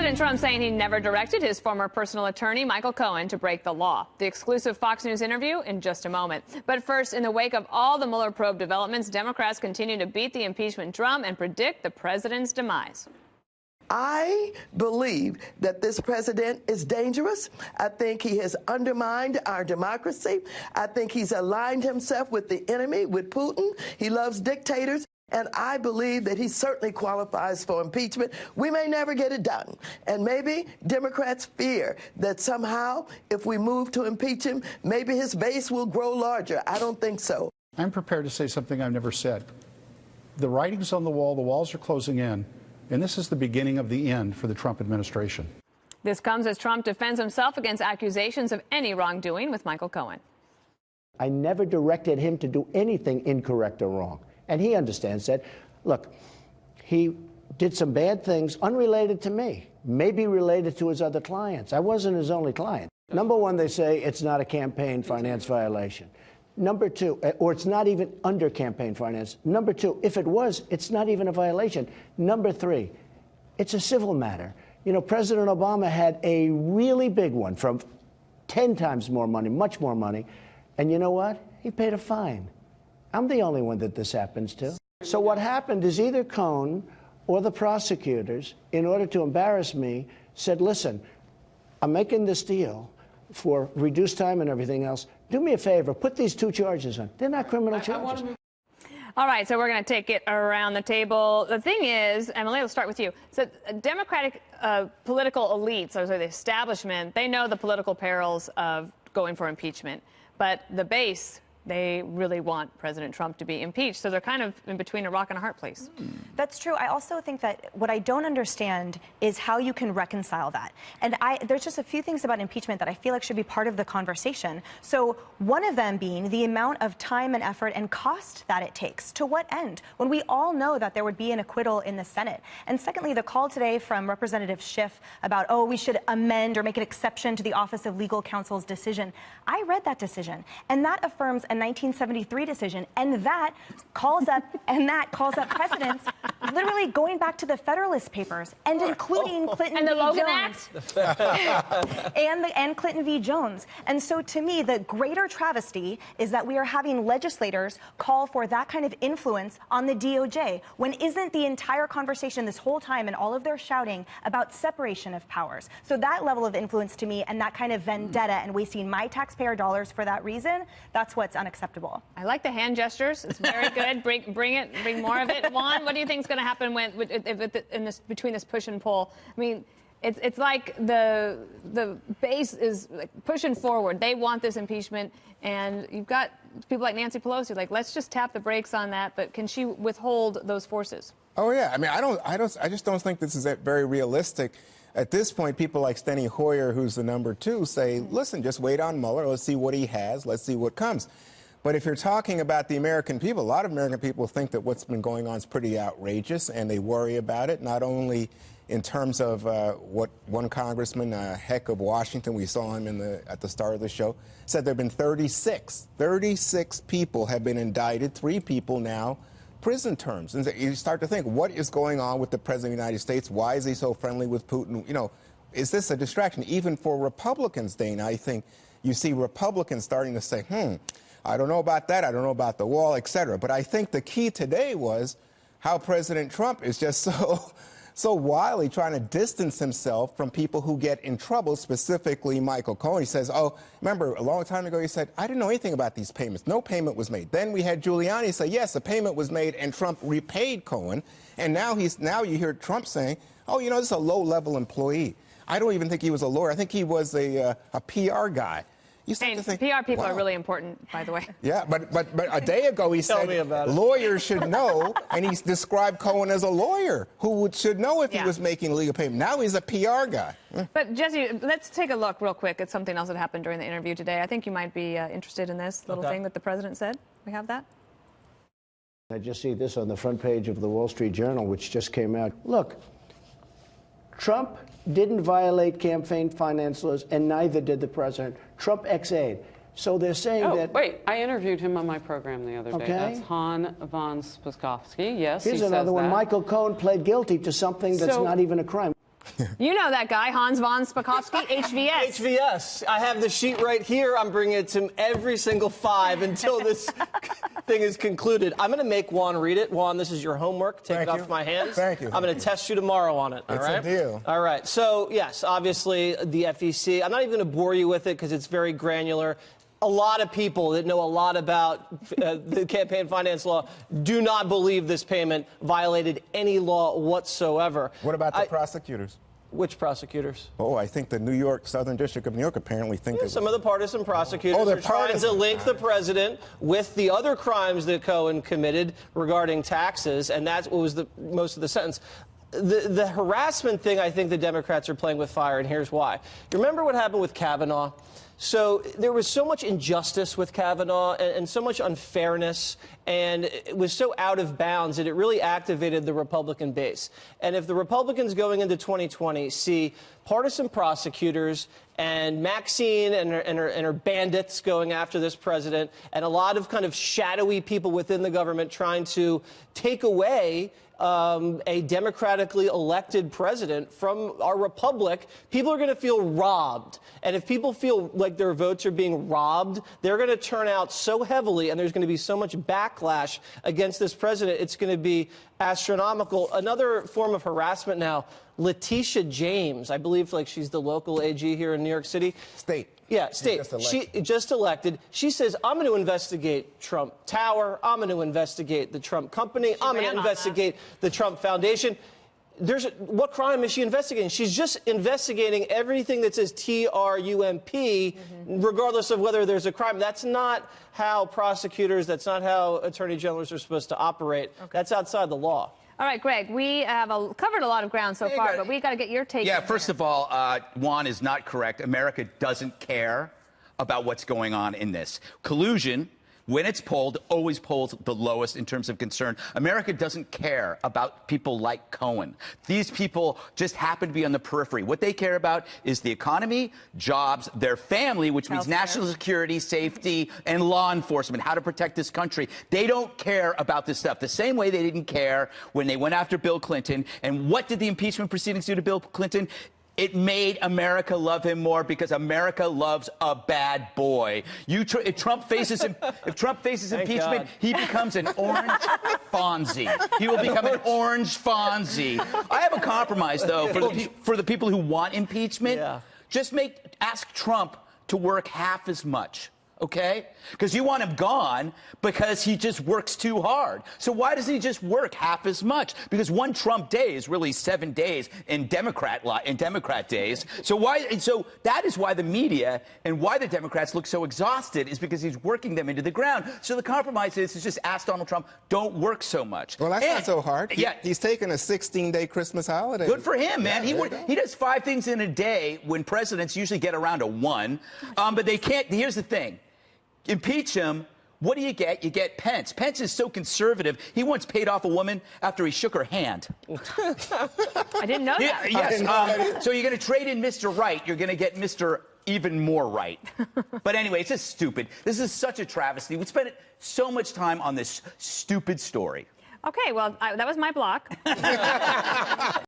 President Trump saying he never directed his former personal attorney, Michael Cohen, to break the law. The exclusive Fox News interview in just a moment. But first, in the wake of all the Mueller probe developments, Democrats continue to beat the impeachment drum and predict the president's demise. I believe that this president is dangerous. I think he has undermined our democracy. I think he's aligned himself with the enemy, with Putin. He loves dictators. And I believe that he certainly qualifies for impeachment. We may never get it done. And maybe Democrats fear that somehow, if we move to impeach him, maybe his base will grow larger. I don't think so. I'm prepared to say something I've never said. The writing's on the wall, the walls are closing in, and this is the beginning of the end for the Trump administration. This comes as Trump defends himself against accusations of any wrongdoing with Michael Cohen. I never directed him to do anything incorrect or wrong. And he understands that. Look, he did some bad things unrelated to me, maybe related to his other clients. I wasn't his only client. Number one, they say it's not a campaign finance violation. Number two, or it's not even under campaign finance. Number two, if it was, it's not even a violation. Number three, it's a civil matter. You know, President Obama had a really big one from 10 times more money, much more money. And you know what? He paid a fine. I'm the only one that this happens to. So what happened is either Cohen or the prosecutors, in order to embarrass me, said, listen, I'm making this deal for reduced time and everything else. Do me a favor, put these two charges on. They're not criminal charges. All right, so we're going to take it around the table. The thing is, Emily, let's start with you. So Democratic political elites, or the establishment, they know the political perils of going for impeachment. But the base, they really want President Trump to be impeached. So they're kind of in between a rock and a hard place. That's true. I also think that what I don't understand is how you can reconcile that. And there's just a few things about impeachment that I feel like should be part of the conversation. So one of them being the amount of time and effort and cost that it takes. To what end? When we all know that there would be an acquittal in the Senate. And secondly, the call today from Representative Schiff about, oh, we should amend or make an exception to the Office of Legal Counsel's decision. I read that decision, and that affirms a 1973 decision, and that calls up precedents literally going back to the Federalist Papers and including Clinton and the v. Logan Jones Act and Clinton v. Jones. And so to me, the greater travesty is that we are having legislators call for that kind of influence on the DOJ when isn't the entire conversation this whole time and all of their shouting about separation of powers. So that level of influence to me and that kind of vendetta and wasting my taxpayer dollars for that reason, that's what's unacceptable. I like the hand gestures. It's very good. Bring more of it. Juan, what do you think is going to happen between this push and pull? I mean, it's like the base is like pushing forward. They want this impeachment, and you've got people like Nancy Pelosi, like, let's just tap the brakes on that. But can she withhold those forces? Oh yeah. I mean, I just don't think this is very realistic. At this point, people like Steny Hoyer, who's the number two, say, listen, just wait on Mueller. Let's see what he has. Let's see what comes. But if you're talking about the American people, a lot of American people think that what's been going on is pretty outrageous, and they worry about it, not only in terms of what one congressman, Heck of Washington, we saw him at the start of the show, said there have been 36 people have been indicted, 3 people now, prison terms. And you start to think, what is going on with the President of the United States? Why is he so friendly with Putin? You know, is this a distraction? Even for Republicans, Dana, I think you see Republicans starting to say, I don't know about that. I don't know about the wall, et cetera. But I think the key today was how President Trump is just so wildly trying to distance himself from people who get in trouble, specifically Michael Cohen. He says, oh, remember, a long time ago, he said, I didn't know anything about these payments. No payment was made. Then we had Giuliani say, yes, a payment was made, and Trump repaid Cohen. And now you hear Trump saying, oh, you know, this is a low-level employee. I don't even think he was a lawyer. I think he was a PR guy. You start to think, PR people wow. are really important, by the way. Yeah, but a day ago he said lawyers should know, and he described Cohen as a lawyer who should know if he was making legal payment. Now he's a PR guy. But, Jesse, let's take a look real quick at something else that happened during the interview today. I think you might be interested in this little thing that the president said. We have that? I just see this on the front page of the Wall Street Journal, which just came out. Look, Trump didn't violate campaign finance laws, and neither did the president. Trump ex-aid. So they're saying that... Wait, I interviewed him on my program the other day. That's Han von Spakovsky. Yes, Here's another one. Michael Cohen pled guilty to something that's not even a crime. You know that guy, Hans von Spakovsky, HVS. HVS. I have the sheet right here. I'm bringing it to every single 5 until this thing is concluded. I'm going to make Juan read it. Juan, this is your homework. Take it off my hands. Thank you. I'm going to test you tomorrow on it. All right? It's a deal. All right. So, yes, obviously, the FEC. I'm not even going to bore you with it because it's very granular. A lot of people that know a lot about the campaign finance law do not believe this payment violated any law whatsoever. What about the prosecutors? Which prosecutors? Oh, I think the New York, Southern District of New York apparently think some of the partisan prosecutors are trying to link the president with the other crimes that Cohen committed regarding taxes, and that's what was most of the sentence. The harassment thing, I think the Democrats are playing with fire, and here's why. You remember what happened with Kavanaugh? So there was so much injustice with Kavanaugh and so much unfairness, and it was so out of bounds that it really activated the Republican base. And if the Republicans going into 2020 see partisan prosecutors and Maxine and her bandits going after this president and a lot of kind of shadowy people within the government trying to take away a democratically elected president from our republic, people are going to feel robbed. And if people feel like their votes are being robbed, they're going to turn out so heavily, and there's going to be so much backlash against this president, it's going to be astronomical. Another form of harassment now, Letitia James, I believe like she's the local AG here in New York City. State. Yeah, state. She just elected. She says, I'm going to investigate Trump Tower. I'm going to investigate the Trump Company. I'm going to investigate the Trump Foundation. What crime is she investigating? She's just investigating everything that says Trump, regardless of whether there's a crime. That's not how prosecutors, that's not how attorney generals are supposed to operate. Okay. That's outside the law. All right, Greg, we have covered a lot of ground so far, but we got to get your take. Yeah, first of all, Juan is not correct. America doesn't care about what's going on in this. Collusion, when it's polled, always polls the lowest in terms of concern. America doesn't care about people like Cohen. These people just happen to be on the periphery. What they care about is the economy, jobs, their family, which means national security, safety, and law enforcement, how to protect this country. They don't care about this stuff the same way they didn't care when they went after Bill Clinton. And what did the impeachment proceedings do to Bill Clinton? It made America love him more because America loves a bad boy. If Trump faces impeachment, he becomes an orange Fonzie. He will become an orange Fonzie. I have a compromise, though, for the people who want impeachment. Yeah. Just ask Trump to work half as much. Okay? Because you want him gone because he just works too hard. So why doesn't he just work half as much? Because one Trump day is really 7 days in Democrat days. So that is why the media and why the Democrats look so exhausted is because he's working them into the ground. So the compromise is just ask Donald Trump, don't work so much. Well, that's not so hard. He's taking a 16-day Christmas holiday. Good for him, man. He does 5 things in a day when presidents usually get around to 1. But they can't. Here's the thing. Impeach him. What do you get? You get Pence. Pence is so conservative. He once paid off a woman after he shook her hand. I didn't know that. Yes. So you're going to trade in Mr. Right. You're going to get Mr. Even more right. But anyway, it's just stupid. This is such a travesty. We spent so much time on this stupid story. Okay, well, that was my block.